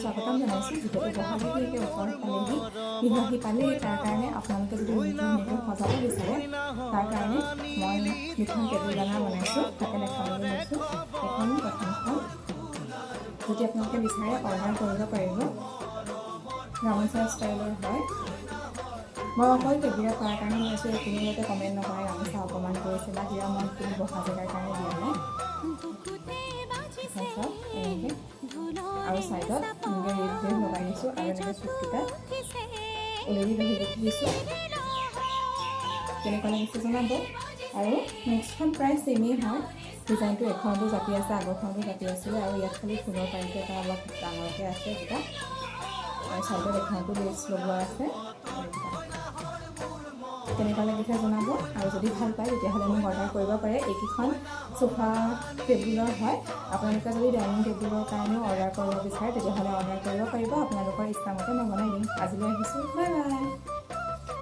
স্বাগতম জনাইছোঁ যিহেতু বহাগীকে ওচৰত পালেহি বিহু আহি পালেহি তাৰ কাৰণে আপোনালোকে যদি নিজৰ সজাব বিচাৰে তাৰ কাৰণে মই দুখন টেবুল ৰানাৰ বনাইছোঁ তাতে দেখাবলৈ লৈছোঁ। এখন প্ৰথমখন যদি আপোনালোকে বিচাৰে অৰ্ডাৰ কৰিব পাৰিব। গামোচা ষ্টাইলৰ হয়। মই অকল টেবুলত কৰাৰ কাৰণে লৈছোঁ। কোনো যাতে কমেণ্ট নকৰে গামোচা অপমান কৰিছে বা দিয়া মই কোনো বহা জেগাৰ কাৰণে দিয়া নাই। এনেকৈ আৰু ছাইডত এনেকৈ ৰেড ৰেড লগাই দিছোঁ আৰু এনেকৈ চুককেইটা ওলেৰি বহি দেখি দিছোঁ। কেনেকুৱা লাগিছে জনাব। আৰু নেক্সটখন প্ৰায় ছেমেই হয়। ডিজাইনটো এখনতো জাপি আছে, আগৰখনতো জাপি আছিলে আৰু ইয়াত খালি ফুলৰ পাৰিটো এটা অলপ ডাঙৰকৈ আছে এটা আৰু ছাইডত এখনতো লেছ লগোৱা আছে। কেনেকুৱা লাগিছে জনাব আৰু যদি ভাল পায় তেতিয়াহ'লে মোক অৰ্ডাৰ কৰিব পাৰে। এইকেইখন চোফা টেবুলৰ হয়। আপোনালোকে যদি ডাইনিং টেবুলৰ কাৰণেও অৰ্ডাৰ কৰিব বিচাৰে তেতিয়াহ'লে অৰ্ডাৰ কৰিব পাৰিব। আপোনালোকৰ ইচ্ছামতে মই বনাই দিম। আজিলৈ আহিছোঁ, বাই বাই।